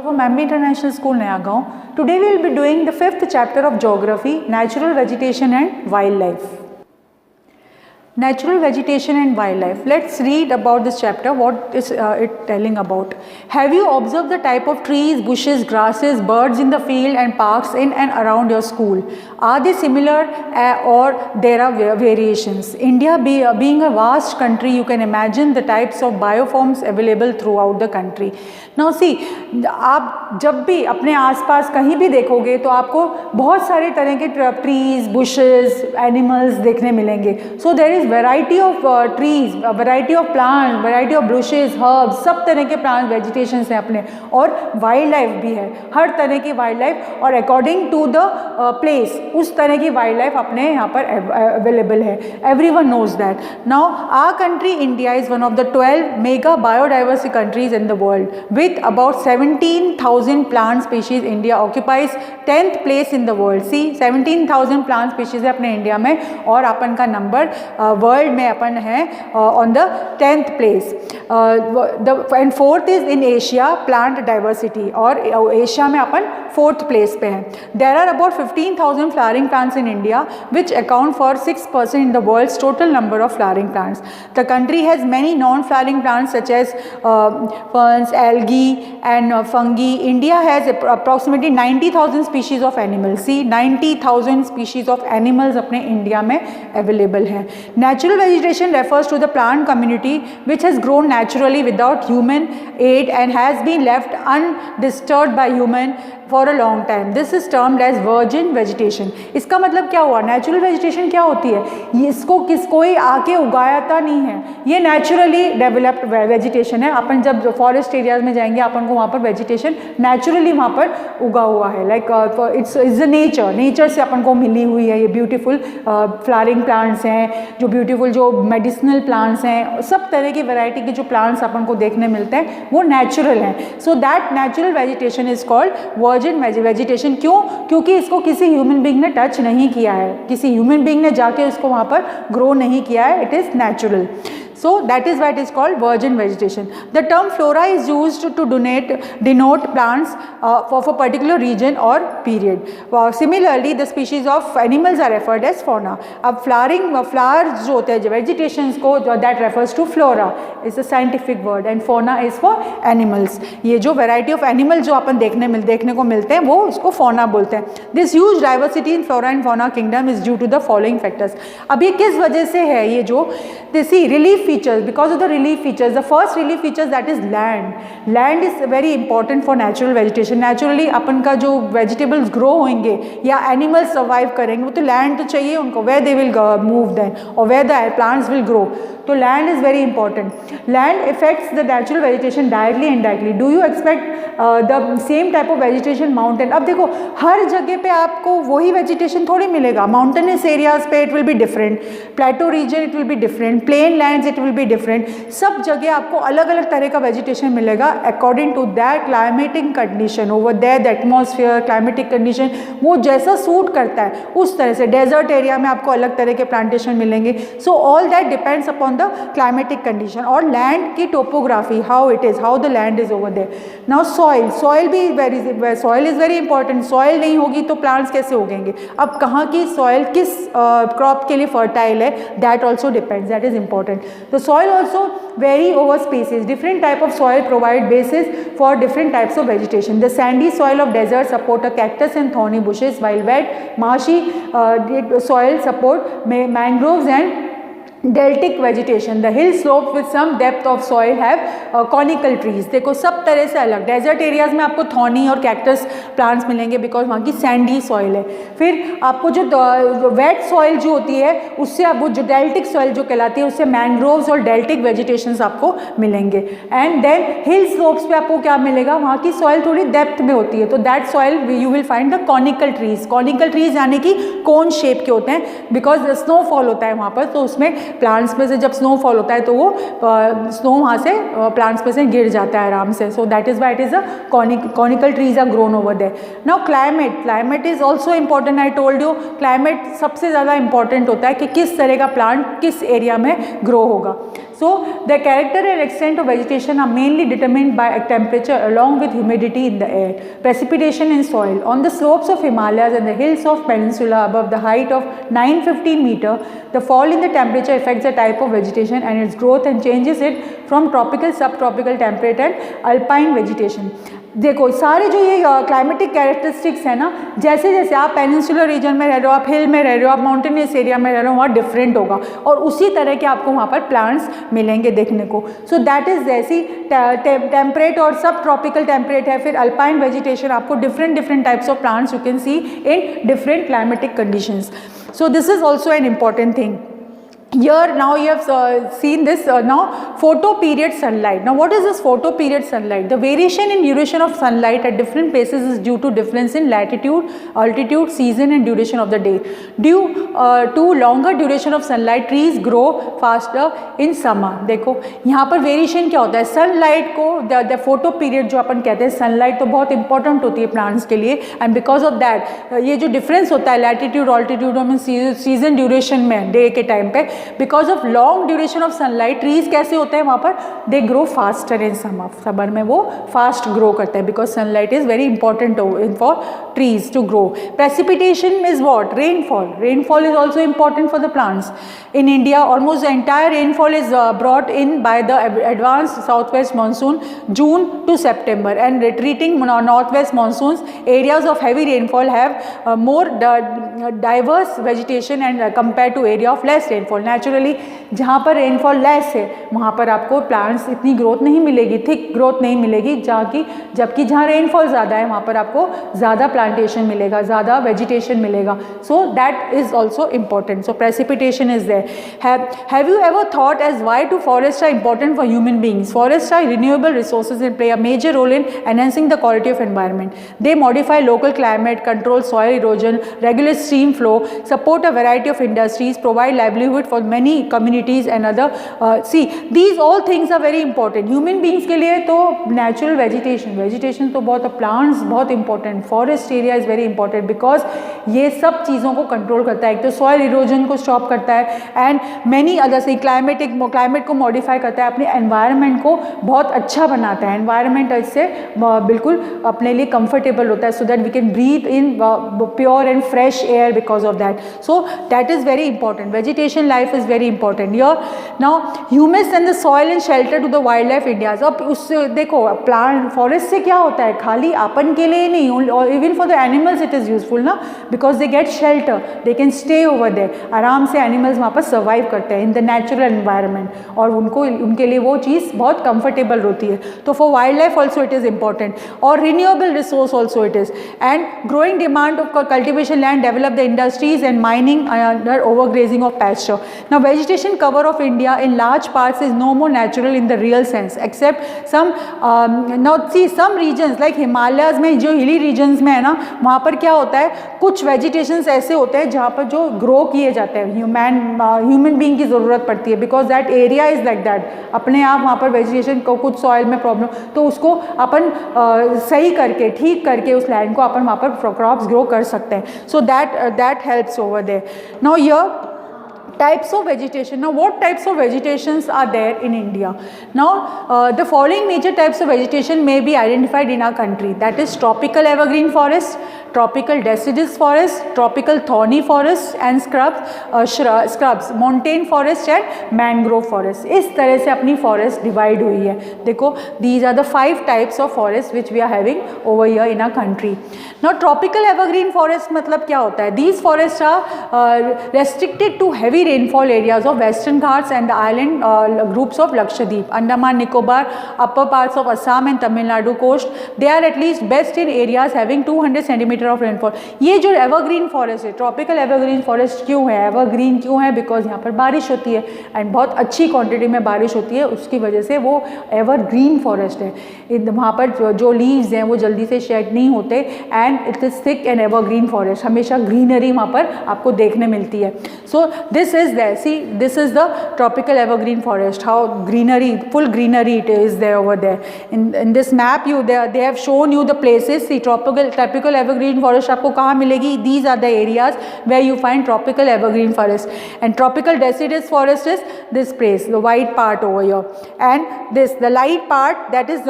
from MB International School, Naya Gaon. Today we will be doing the 5th chapter of Geography, Natural Vegetation and Wildlife. Natural vegetation and wildlife. Let's read about this chapter, what is it telling about. Have you observed the type of trees, bushes, grasses, birds in the field and parks in and around your school? Are they similar or there are variations? India being a vast country, you can imagine the types of bioforms available throughout the country. Now see, आप जब भी अपने आसपास कहीं भी देखोगे तो आपको बहुत सारे तरह के ट्रीज, बुशेस, एनिमल्स देखने मिलेंगे. So there is variety of trees, variety of plant, variety of brushes, herbs, सब तरह के प्लांट वेजिटेशंस हैं अपने. और वाइल्ड लाइफ भी है, हर तरह की वाइल्ड लाइफ, और अकॉर्डिंग टू द प्लेस उस तरह की वाइल्ड लाइफ अपने यहाँ पर अवेलेबल है. Everyone knows that. Now our country India is one of the 12 mega biodiversity countries in the world. With about 17,000 plant species, India occupies 10th place in the world. See, 17,000 plant species है अपने India में, और अपन का number world में अपन है on the 10th place. And 4th is in Asia plant diversity, और Asia में अपन 4th place पे हैं. There are about 15,000 flowering plants in India, which account for 6% in the world's total number of flowering plants. The country has many non-flowering plants such as ferns, algae and fungi. India has approximately 90,000 species of animals. See, 90,000 species of animals अपने India में available हैं. Natural vegetation refers to the plant community which has grown naturally without human aid and has been left undisturbed by human for a long time. This is termed as virgin vegetation. इसका मतलब क्या हुआ? Natural vegetation क्या होती है? इसको कोई आके उगाया नहीं है, ये naturally developed vegetation है. अपन जब forest areas में जाएंगे अपन को वहाँ पर vegetation naturally वहाँ पर उगा हुआ है. Like it's the nature से अपन को मिली हुई है. ये beautiful flowering plants हैं, जो beautiful जो medicinal plants हैं, सब तरह की variety के जो plants अपन को देखने मिलते हैं वो natural हैं. So that natural vegetation is called virgin vegetation. क्यों? क्योंकि इसको किसी ह्यूमन बीइंग ने टच नहीं किया है, किसी ह्यूमन बीइंग ने जाके उसको वहाँ पर ग्रो नहीं किया है. It is natural. So that is why it is called virgin vegetation. The term flora is used to denote plants of a particular region or period. Similarly, the species of animals are referred as fauna. अब flowers जो होते हैं vegetations को, that refers to flora is a scientific word, and fauna is for animals. ये जो variety of animals जो अपन देखने को मिलते हैं वो उसको fauna बोलते हैं. This huge diversity in flora and fauna kingdom is due to the following factors. अब ये किस वजह से है? ये जो see relief features, because of the relief features. The first relief features, that is land. Land is very important for natural vegetation. Naturally अपन का जो vegetables grow होंगे या animals survive करेंगे वो तो land तो चाहिए उनको, where they will move then, or where the plants will grow. तो land is very important. Land affects the natural vegetation directly and indirectly. Do you expect the same type of vegetation mountain? अब देखो हर जगह पे आपको वही vegetation थोड़ी मिलेगा. Mountainous areas पे it will be different, plateau region it will be different, plain lands it will be different. सब जगह आपको अलग अलग तरह का vegetation मिलेगा according to that climatic condition over there, the atmosphere, climatic condition वो जैसा सूट करता है उस तरह से. desert area में आपको अलग तरह के plantation मिलेंगे. So all that depends upon the climatic condition और land की topography, how it is, how the land is over there. Now soil भी soil is very important. soil नहीं होगी तो plants कैसे उगेंगे? अब कहाँ की soil किस crop के लिए fertile है, that also depends, that is important. The soil also vary over species. Different type of soil provide basis for different types of vegetation. The sandy soil of desert support a cactus and thorny bushes, while wet marshy soil support mangroves and deltaic vegetation. The hill slope with some depth of soil have conical trees. देखो सब तरह से अलग. Desert areas में आपको thorny और cactus plants मिलेंगे because वहाँ की सैंडी सॉइल है. फिर आपको जो वेट सॉइल जो होती है उससे आप वो जो डेल्टिक सॉइल जो कहलाती है उससे मैंग्रोव्स और डेल्टिक वेजिटेशंस आपको मिलेंगे. एंड देन हिल स्लोप्स पे आपको क्या मिलेगा? वहाँ की सॉइल थोड़ी डेप्थ में होती है तो that soil you will find the conical trees. Conical trees यानी कि कोन शेप के होते हैं बिकॉज स्नोफॉल होता है वहाँ पर, तो उसमें प्लांट्स में से जब स्नोफॉल होता है तो वो स्नो वहाँ से प्लांट्स में से गिर जाता है आराम से. So that is why it is a conical trees are grown over there. Now climate is also important. I told you climate सबसे ज़्यादा इंपॉर्टेंट होता है कि किस तरह का प्लांट किस एरिया में ग्रो होगा. So the character and extent of vegetation are mainly determined by temperature along with humidity in the air, precipitation in soil. On the slopes of Himalayas and the hills of peninsula above the height of 915 meter, the fall in the temperature affects the type of vegetation and its growth and changes it from tropical, subtropical, temperate and alpine vegetation. देखो सारे जो ये climatic characteristics है ना, जैसे जैसे आप peninsular reason में रह रहे हो, आप हिल में रह रहे हो, आप माउंटेनियस एरिया में रह रहे हो, वहाँ डिफरेंट होगा और उसी तरह के आपको वहाँ पर प्लांट्स मिलेंगे देखने को. सो दैट इज़ जैसी टेम्परेट और सब ट्रॉपिकल टेम्परेट है, फिर अल्पाइन वेजिटेशन, आपको different types of plants you can see in different climatic conditions. So this is also an important thing. Here now you have seen this now photo period sunlight. Now what is this photo period sunlight? The variation in duration of sunlight at different places is due to difference in latitude, altitude, season and duration of the day. Due to longer duration of sunlight, trees grow faster in summer. देखो यहाँ पर variation क्या होता है, sunlight को the photo period जो अपन कहते हैं, सनलाइट तो बहुत इंपॉर्टेंट होती है प्लांट्स के लिए एंड बिकॉज ऑफ दैट ये जो डिफरेंस होता है लैटिट्यूड ऑल्टीट्यूड में सीजन ड्यूरेशन में डे के टाइम पे, because of long duration of sunlight trees कैसे होते हैं वहाँ पर, they grow faster in summer में वो फास्ट ग्रो करते हैं because sunlight is very important for trees to grow. Precipitation is what, rainfall is also important for the plants. In India, almost the entire rainfall is brought in by the advanced southwest monsoon June to September, and retreating northwest monsoons. Areas of heavy rainfall have more diverse vegetation and compared to area of less rainfall. Naturally, जहाँ पर rainfall less है वहाँ पर आपको plants इतनी growth नहीं मिलेगी, thick growth नहीं मिलेगी, जबकि जहाँ रेनफॉल ज़्यादा है वहाँ पर आपको ज़्यादा प्लांटेशन मिलेगा, ज़्यादा वेजिटेशन मिलेगा. So that is also important. So precipitation is there. Have you ever thought as why do forests are important for human beings? Forests are renewable resources and play a major role in enhancing the quality of environment. They modify local climate, control soil erosion, regulate stream flow, support a variety of industries, provide livelihood for many communities and other. See, these all things are very important. Human beings के लिए तो natural vegetation तो बहुत, plants बहुत important, forest area is very important because ये सब चीज़ों को कंट्रोल करता है. एक तो soil erosion को स्टॉप करता है एंड मैनी अदर से क्लाइमेट को मॉडिफाई करता है, अपने एनवायरनमेंट को बहुत अच्छा बनाता है. एनवायरनमेंट इससे बिल्कुल अपने लिए कंफर्टेबल होता है so that we can breathe in pure and fresh air because of that. So that is very important. Vegetation life is very important. Your now humus and the soil and shelter to the wildlife India's. अब उससे देखो plant forest से क्या होता है, खाली अपन के लिए नहीं, even for the animals it is useful ना, because they get shelter, they can stay over there. आराम से एनिमल्स वहाँ पर सर्वाइव करते हैं इन द नेचुरल एनवायरनमेंट और उनके लिए वो चीज़ बहुत कंफर्टेबल होती है. तो for wildlife also it is important और renewable resource also it is. And growing demand of cultivation land develop the industries and mining under overgrazing of pasture. Now vegetation cover of India in large parts is no more natural in the real sense except some. Now see some regions like Himalayas में, जो हिली regions में है ना, वहाँ पर क्या होता है, कुछ वेजिटेशंस ऐसे होते हैं जहाँ पर जो ग्रो किए जाते हैं, ह्यूमन बीइंग की ज़रूरत पड़ती है because that area is like that. अपने आप वहाँ पर वेजिटेशन को कुछ सॉइल में प्रॉब्लम, तो उसको अपन सही करके ठीक करके उस लैंड को अपन वहाँ पर क्रॉप्स ग्रो कर सकते हैं. So that helps over there. Now here types of vegetation. Now what types of vegetations are there in India? Now the following major types of vegetation may be identified in our country, that is tropical evergreen forest, tropical deciduous forest, tropical thorny forest and scrubs, montane forest and mangrove forest. इस तरह से अपनी forest divide हुई है. देखो these are the 5 types of forest which we are having over here in our country. Now tropical evergreen forest मतलब क्या होता है? These forests are restricted to heavy rainfall areas of Western Ghats and the island groups of Lakshadweep, Andaman Nicobar, upper parts of Assam and Tamil Nadu coast. They are at least best in areas having 200 centimeter of rainfall. ये जो evergreen forest है, tropical evergreen forest क्यों है, evergreen क्यों है? Because यहाँ पर बारिश होती है and बहुत अच्छी quantity में बारिश होती है, उसकी वजह से वो evergreen forest है. वहाँ पर जो leaves हैं वो जल्दी से shed नहीं होते and it is thick and evergreen forest. हमेशा greenery वहाँ पर आपको देखने मिलती है. So this is there. See, this is the tropical evergreen forest. How greenery, full greenery it is there over there. In this map, they have shown you the places. See, tropical evergreen evergreen forest आपको कहाँ मिलेगी? These are the areas where you find tropical evergreen forest. And tropical deciduous forest is this place, the white part over here, and this the light part that is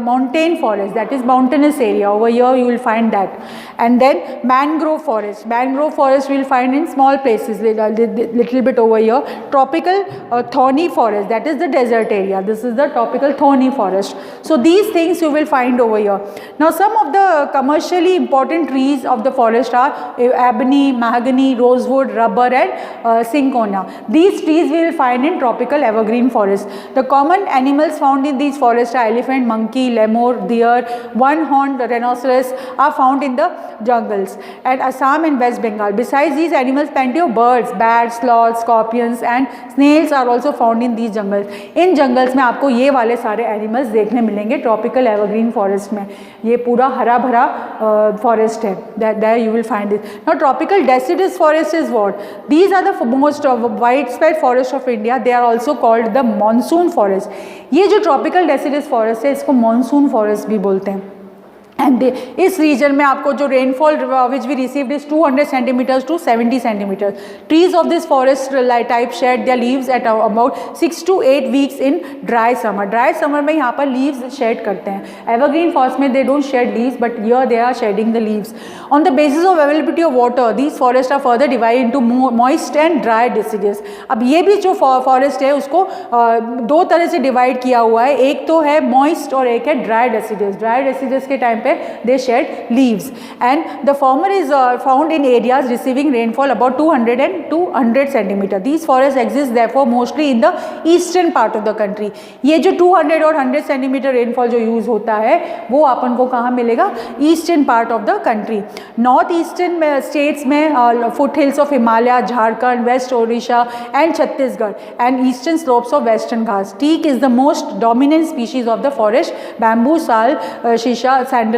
mountain forest, that is mountainous area. Over here you will find that. And then mangrove forest, mangrove forest we will find in small places, little bit over here. Tropical thorny forest, that is the desert area. This is the tropical thorny forest. So these things you will find over here. Now some of the commercially important trees of the forest are ebony, mahogany, rosewood, rubber and cinchona. These trees we will find in tropical evergreen forest. The common animals found in these forests are elephant, monkey, lemur, deer, one-horned rhinoceros are found in the jungles at Assam and West Bengal. Besides these animals, plenty of birds, bats, sloths, scorpions and snails are also found in these jungles. In jungles में आपको ये वाले सारे animals देखने मिलेंगे tropical evergreen forest में. ये पूरा हरा भरा फॉरेस्ट है. There you will find it. Now tropical deciduous forest is what? These are the most widespread forests of India. They are also called the monsoon forest. ये जो ट्रॉपिकल डेसिडस फॉरेस्ट है इसको मानसून फॉरेस्ट भी बोलते हैं. And इस reason में आपको जो rainfall which we received is 200 centimetres to 70 centimetre. Trees of this forest type shed their leaves at about 6 to 8 weeks in dry summer. Dry summer में यहाँ पर लीव्स शेड करते हैं. एवरग्रीन फॉरेस्ट में they don't shed leaves but here they are shedding the leaves. On the basis of availability of water these forest are further divide into moist and dry deciduous. अब ये भी जो forest है उसको दो तरह से डिवाइड किया हुआ है. एक तो है मॉइस्ट और एक है ड्राई डिसीजस. ड्राई डिसीजस के time they shed leaves and the former is found in areas receiving rainfall about 200 and 200 centimeter. These forests exist therefore mostly in the eastern part of the country. ये जो 200 और 100 centimetre rainfall जो use होता है वो अपन को कहाँ मिलेगा? Eastern part of the country. North eastern states में foothills of Himalaya, Jharkhand, west Odisha and Chhattisgarh and eastern slopes of western Ghats. Teak is the most dominant species of the forest. Bamboo, sal, shisham, sandalwood,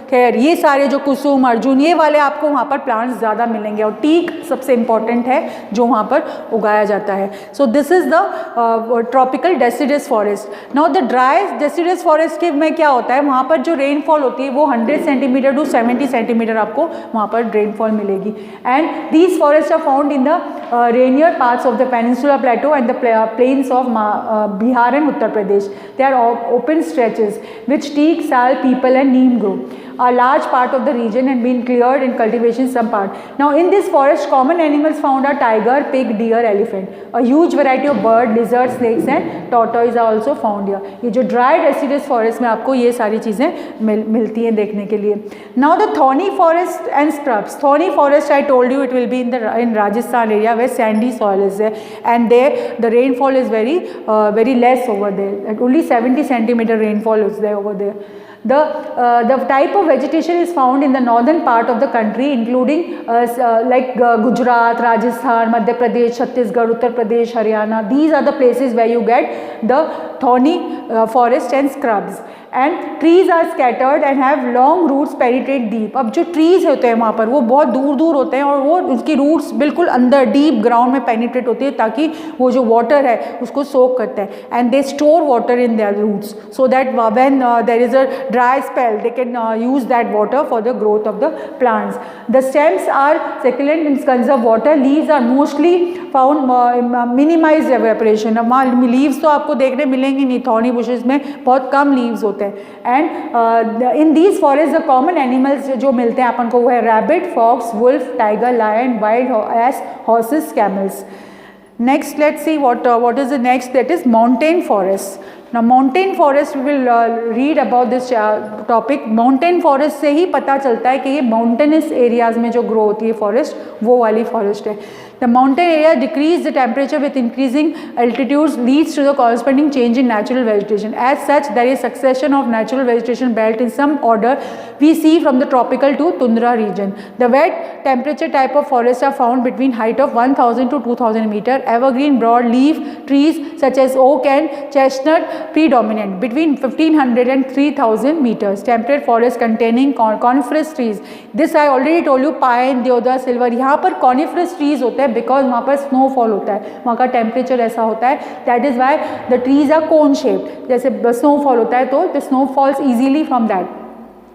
खैर ये सारे जो कुसुम, अर्जुन, ये वाले आपको वहाँ पर प्लांट्स ज़्यादा मिलेंगे और टीक सबसे इम्पॉर्टेंट है जो वहाँ पर उगाया जाता है. So this is the tropical deciduous forest. Now the dry deciduous forest के में क्या होता है? वहाँ पर जो रेनफॉल होती है वो 100 सेंटीमीटर टू 70 सेंटीमीटर आपको वहाँ पर रेनफॉल मिलेगी. And these forest are found in the rainier parts of the peninsular plateau and the plains of Bihar and Uttar Pradesh. They are open stretches which teak, sal, peepal and neem grow. A large part of the region and been cleared in cultivation some part. Now in this forest common animals found are tiger, pig, deer, elephant. A huge variety of bird, lizards, snakes and tortoise are also found here. ये जो dry deciduous forest में आपको ये सारी चीज़ें मिलती हैं देखने के लिए. Now the thorny forest and scrubs. Thorny forest I told you it will be in Rajasthan area where sandy soil is there and there the rainfall is very less over there. Only 70 centimeter rainfall is there over there. The type of vegetation is found in the northern part of the country including like Gujarat, Rajasthan, Madhya Pradesh, Chhattisgarh, Uttar Pradesh, Haryana. These are the places where you get the thorny forest and scrubs. And trees are scattered and have long roots penetrate deep. अब जो trees होते हैं वहाँ पर वो बहुत दूर दूर होते हैं और वो उसकी roots बिल्कुल अंदर deep ground में penetrate होती है ताकि वो जो water है उसको soak करते हैं. And they store water in their roots so that when there is a dry spell they can use that water for the growth of the plants. The stems are succulent and conserve water. Leaves are mostly found minimized evaporation. अब वहाँ leaves तो आपको देखने मिलेंगे नहीं. thorny bushes में बहुत कम leaves होते हैं. And in these forest the common animals जो मिलते हैं अपन को वो है rabbit, fox, wolf, tiger, lion, wild ass, horses, camels. Next let's see what is the next, that is mountain forest. Now mountain forest we will read about this topic. Mountain forest से ही पता चलता है कि ये mountainous areas में जो grow होती है forest वो वाली forest है. The mountain area decrease the temperature with increasing altitudes leads to the corresponding change in natural vegetation. As such, there is succession of natural vegetation belt in some order we see from the tropical to tundra region. The wet temperature type of forests are found between height of 1000 to 2000 meter. Evergreen broadleaf trees such as oak and chestnut predominant between 1500 and 3000 meters. Temperate forest containing coniferous trees. This I already told you, pine, deodar, silver. यहाँ पर coniferous trees होते हैं because वहाँ पर snowfall होता है, वहाँ का टेम्परेचर ऐसा होता है. That is why the trees are cone shaped. जैसे स्नोफॉल होता है तो the snow falls easily from that.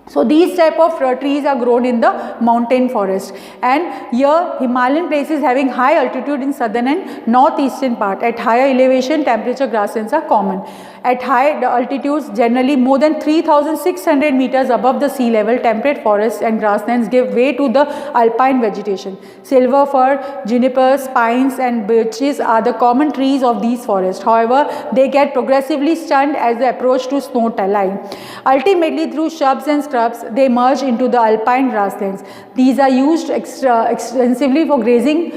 So these type of trees are grown in the mountain forest, and here Himalayan places having high altitude in southern and northeastern part. At higher elevation, temperature grasslands are common. At high altitudes, generally more than 3,600 meters above the sea level, temperate forests and grasslands give way to the alpine vegetation. Silver fir, junipers, pines and birches are the common trees of these forests. However, they get progressively stunned as they approach to snow line. Ultimately, through shrubs and scrubs, they merge into the alpine grasslands. These are used extensively for grazing.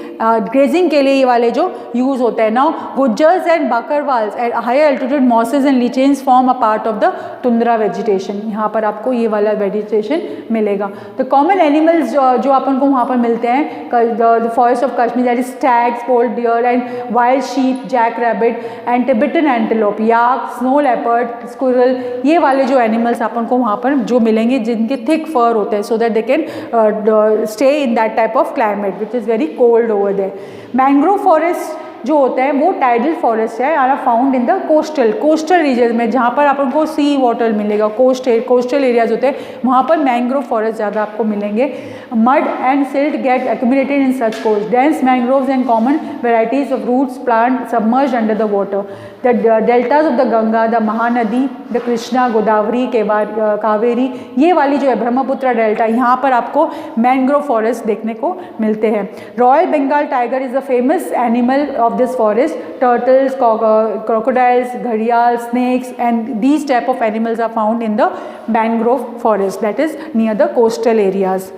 Grazing के लिए ये वाले जो use होते हैं. Now, gujjars and bakarwals at higher altitude mosses and lichens form a part of the tundra vegetation. यहाँ पर आपको ये वाला vegetation मिलेगा. The common animals जो अपन को वहाँ पर मिलते हैं, the forest of Kashmir, that is stags, poll deer and wild sheep, jackrabbit and Tibetan antelope, yak, snow leopard, squirrel, ये वाले जो animals अपन को वहाँ पर जो मिलेंगे जिनके thick fur होते हैं, so that they can stay in that type of climate which is very cold over there. Mangrove forest जो होता है वो टाइडल फॉरेस्ट है, are found in the coastal region में, जहाँ पर आपको सी वाटर मिलेगा. कोस्टल एरियाज होते हैं वहाँ पर मैंग्रोव फॉरेस्ट ज़्यादा आपको मिलेंगे. Mud and silt get accumulated in such coast. Dense mangroves and common varieties of roots plant submerged under the water. The deltas of the Ganga, the Mahanadi, the Krishna, Godavari, Kaveri, ये वाली जो है ब्रह्मपुत्र डेल्टा, यहाँ पर आपको मैंग्रोव फॉरेस्ट देखने को मिलते हैं. Royal Bengal tiger is the famous animal of this forest. Turtles, crocodiles, gharial, snakes and these type of animals are found in the mangrove forest, that is near the coastal areas.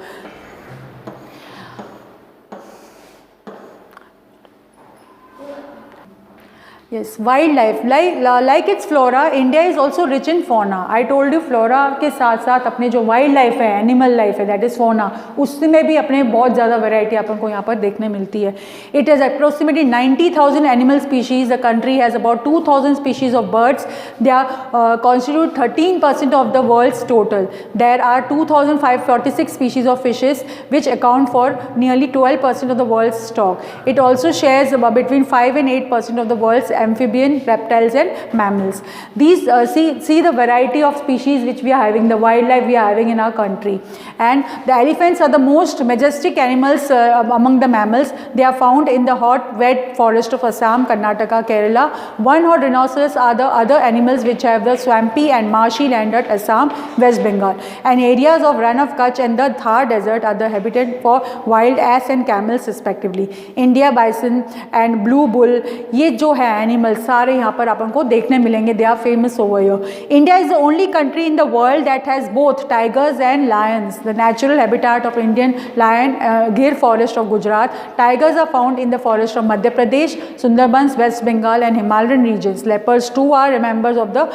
Yes, wildlife like its flora, India is also rich in fauna. I told you flora के साथ साथ अपने जो wild life है, animal life है, that is fauna, उसमें भी अपने बहुत ज़्यादा वैरायटी अपन को यहाँ पर देखने मिलती है. It has approximately 90,000 animal species. The country has about 2,000 species of birds. They are constitute 13% of the world's total. There are 2,546 species of fishes which account for nearly 12% of the world's stock. It also shares between 5 and 8% of the world's amphibian, reptiles and mammals. These see the variety of species which we are having, the wildlife we are having in our country. And the elephants are the most majestic animals among the mammals. They are found in the hot wet forest of Assam, Karnataka, Kerala. One-horned rhinoceros are the other animals which have the swampy and marshy land at Assam, West Bengal. And areas of Rann of Kutch and the Thar desert are the habitat for wild ass and camels respectively. India bison and blue bull, ये जो है animals सारे यहाँ पर अपन को देखने मिलेंगे. They are famous over here. India is the only country in the world that has both tigers and lions. The natural habitat of Indian lion, Gir forest of Gujarat. Tigers are found in the forest of Madhya Pradesh, Sundarbans, west Bengal and Himalayan regions. Leopards too are members of the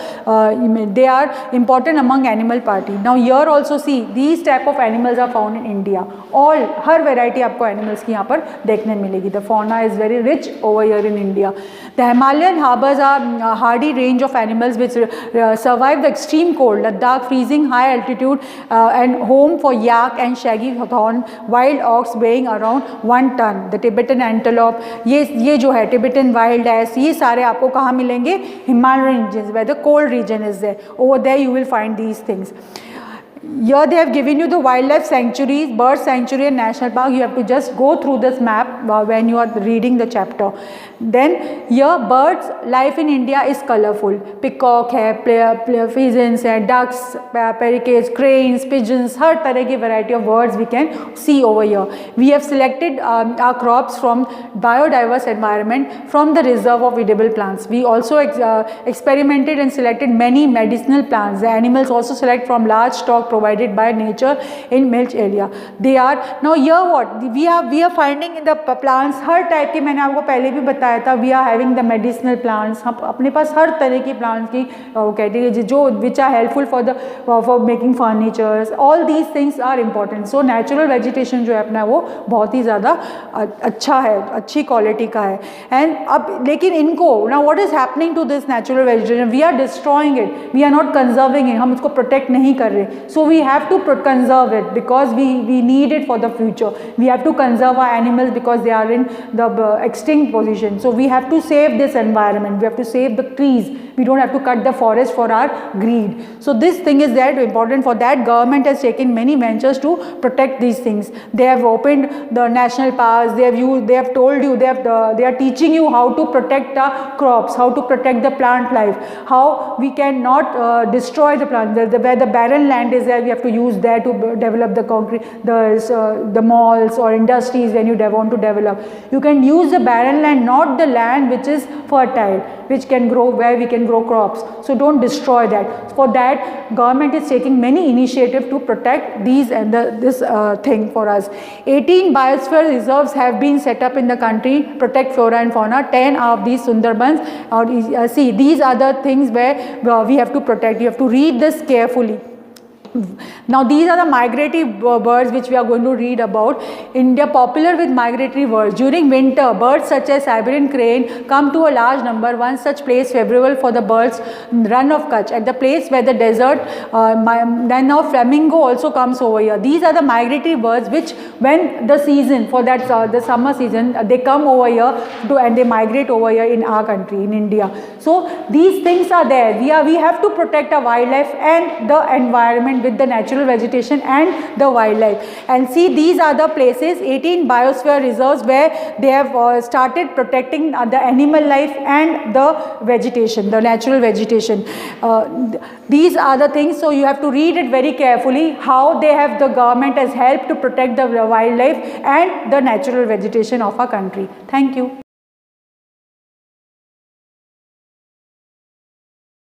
they are important among animal party. Now here also see these type of animals are found in India. All her variety आपको animals की यहाँ पर देखने मिलेगी. The fauna is very rich over here in India. The Himalayan harbors are a hardy range of animals which survive the extreme cold. Ladakh freezing high altitude and home for yak and shaggy thorn wild ox weighing around 1 ton. The Tibetan antelope, ये जो है Tibetan wild ass, ये सारे आपको कहाँ मिलेंगे? Himalayan regions where the cold region is there. Over there you will find these things. Here they have given you the wildlife sanctuaries, bird sanctuary and national park. You have to just go through this map when you are reading the chapter. Then here birds life in India is colorful. Peacock है, pheasants है, ducks, parakeets, cranes, pigeons, हर तरह की variety of birds we can see over here. We have selected our crops from biodiverse environment from the reserve of edible plants. We also experimented and selected many medicinal plants. The animals also select from large stock provided by nature in milch area. They are now here what we are finding in the plants her type के, मैंने आपको पहले भी बताया था. We are having the medicinal plants. हम अपने पास हर तरह की plants की category जो which are helpful for making furnitures. All these things are important. So natural vegetation जो है अपना वो बहुत ही ज़्यादा अच्छा है, अच्छी quality का है. And अब लेकिन इनको now what is happening to this natural vegetation? We are destroying it. We are not conserving it. हम इसको protect नहीं कर रहे. So we have to conserve it because we need it for the future. We have to conserve our animals because because they are in the extinct position. So we have to save this environment, we have to save the trees, we don't have to cut the forest for our greed. So this thing is that important. For that, government has taken many ventures to protect these things. They have opened the national parks, they have told you, they are teaching you how to protect the crops, how to protect the plant life, how we cannot destroy the plant. Where the barren land is there, we have to use that to develop the concrete, the malls or industries. When you want to develop, you can use the barren land, not the land which is fertile, which can grow, where we can grow crops. So don't destroy that. For that, government is taking many initiatives to protect these and this thing for us. 18 biosphere reserves have been set up in the country, protect flora and fauna. 10 of these Sundarbans, or see, these are the things where we have to protect. You have to read this carefully. Now these are the migratory birds which we are going to read about. India popular with migratory birds. During winter, birds such as Siberian crane come to a large number. One such place favorable for the birds, Run of Kutch, at the place where the desert, then now flamingo also comes over here. These are the migratory birds which, when the season for that the summer season, they come over here and they migrate over here in our country, in India. So these things are there. We have to protect our wildlife and the environment with the natural vegetation and the wildlife. And see, these are the places, 18 biosphere reserves, where they have started protecting the animal life and the vegetation, the natural vegetation. These are the things, so you have to read it very carefully, how the government has helped to protect the wildlife and the natural vegetation of our country. Thank you.